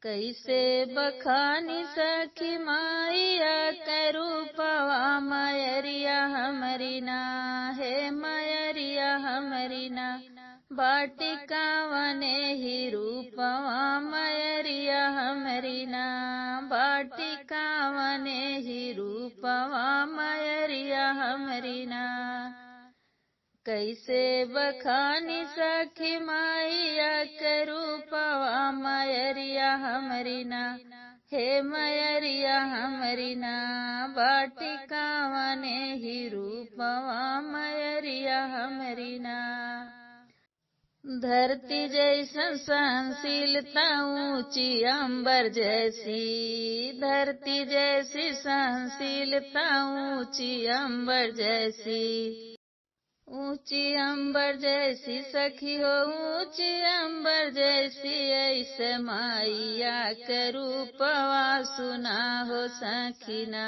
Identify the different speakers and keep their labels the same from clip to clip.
Speaker 1: कैसे बखानी सखी मैया के रूपवा मयरिया हमरी ना, हे मयरिया हमरी ना। बाटिका वने ही रूपवा मयरिया हमरी ना, बाटिका वने ही रूपवा मयरिया हमरी ना। कैसे बखानी सखी मैया के रूपवा मयरिया हमरी ना, हे मयरिया हमरी ना। बाटिका वने ही रूपवा मयरिया हमरी ना। धरती जैसन सहनशीलता ऊंची अंबर जैसी, धरती जैसी सहनशीलता ऊंची अंबर जैसी। ऊंची अंबर जैसी सखी हो ऊंची अंबर जैसी, ऐसे मैया के रूपवा सुना हो सखीना,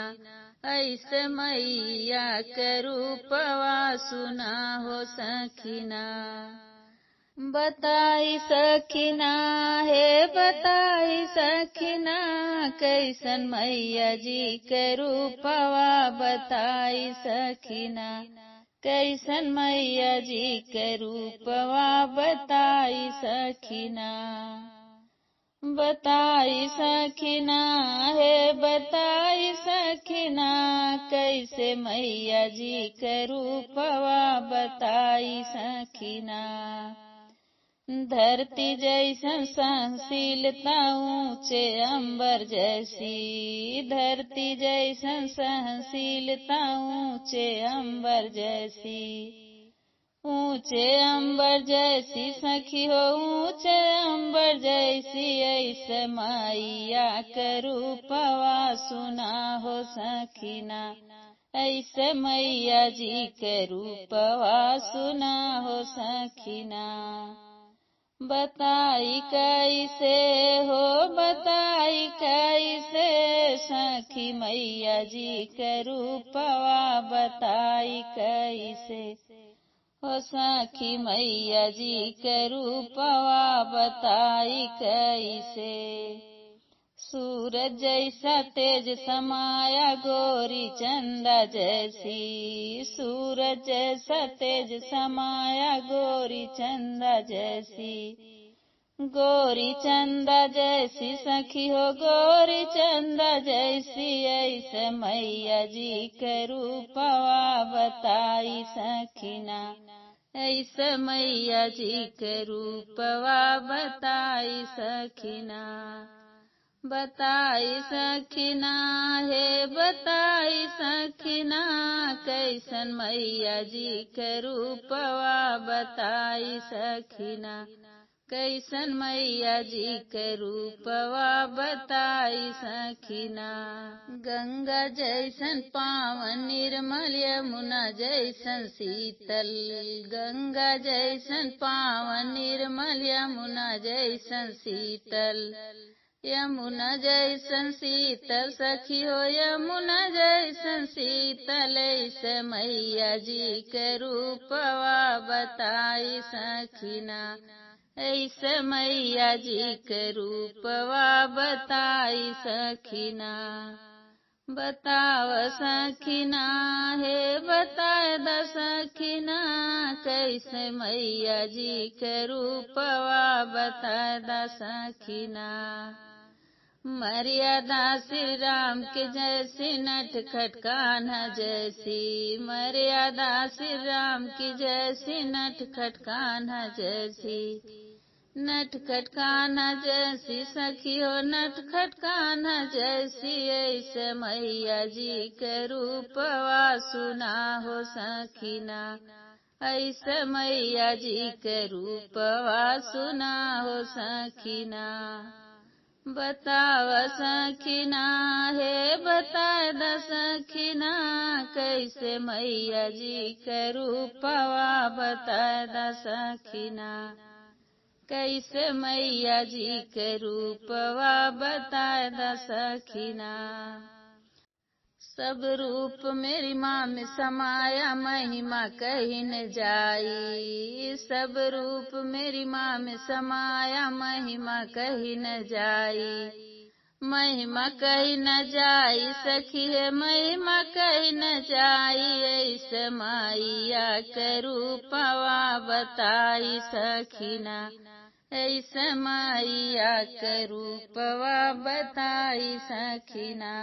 Speaker 1: ऐसे मैया के रूपवा सुना हो सखीना। बताई सखीना हे बताई सखीना, कैसन मैया जी के रूपवा बताई सखीना, कैसन मैया जी के रूपवा बताई सखीना। बताई सखीना हे बताई सखीना, कैसे मैया जी के रूपवा बताई सखीना। धरती जैसन सहनशीलता ऊंचे अंबर जैसी, धरती जैसन सहनशीलता ऊंचे अंबर जैसी। ऊंचे अंबर जैसी सखी हो ऊंचे अंबर जैसी, ऐसे मैया के रूपवा सुना हो सखीना, ऐसे मैया जी के रूपवा सुना हो सखीना। बताई कैसे हो बताई कैसे, सखी मैया जी के रूपवा बताई कैसे, हो सखी मैया जी के रूपवा बताई कैसे। सूरज जैसा तेज समाया गोरी चंदा जैसी, सूरज जैसा तेज समाया गोरी चंदा जैसी। गोरी चंदा जैसी सखी हो गोरी चंदा जैसी, ऐसे मैया जी के रूपवा बताई सखीना, ऐसे मैया जी के रूपवा बताई सखीना। बताई सखीना हे बताई सखीना, कैसन मैया जी के रूपवा बताई सखीना, कैसन मैया जी के रूपवा बताई सखीना। गंगा जैसन पावन निर्मल यमुना जैसन शीतल, गंगा जैसन पावन निर्मल यमुना जैसन शीतल। यमुना जैसन शीतल सखी हो यमुना जैसन शीतल, ऐसे मैया जी के रूपवा बताई सखीना, ऐसे मैया जी के रूपवा बताई सखीना। बताव सखीना हे बताए द सखीना, कैसे मैया जी के रूपवा बताए द सखीना। मर्यादा श्री राम के जैसी नटखट कान्हा जैसी, मर्यादा श्री राम की जैसी नटखट कान्हा जैसी। नटखट कान्हा जैसी सखी हो नटखट कान्हा जैसी, ऐसे मैया जी के रूपवा सुना हो सखीना, ऐसे मैया जी के रूपवा सुना हो सखीना। बताव सखीना हे बताए द सखीना, कैसे मैया जी के रूपवा बताए द सखीना, कैसे मैया जी के रूपवा बताए द सखीना। सब रूप मेरी माँ में समाया, महिमा कहीं न जाई। सब रूप मेरी माँ में समाया, महिमा कहीं न जाई। महिमा कहीं न जाई सखी है, महिमा कहीं न जाई। ऐसे माइया के रूपवा बताई सखीना, ऐसे माइया के रूपवा बताई सखीना।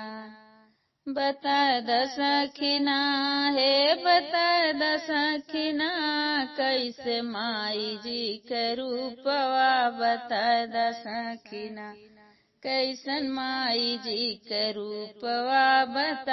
Speaker 1: बता द सखीना हे, बता द सखीना, कैसे माई जी के रूपवा बता द सखीना, कैसन माई जी के रूपवा बता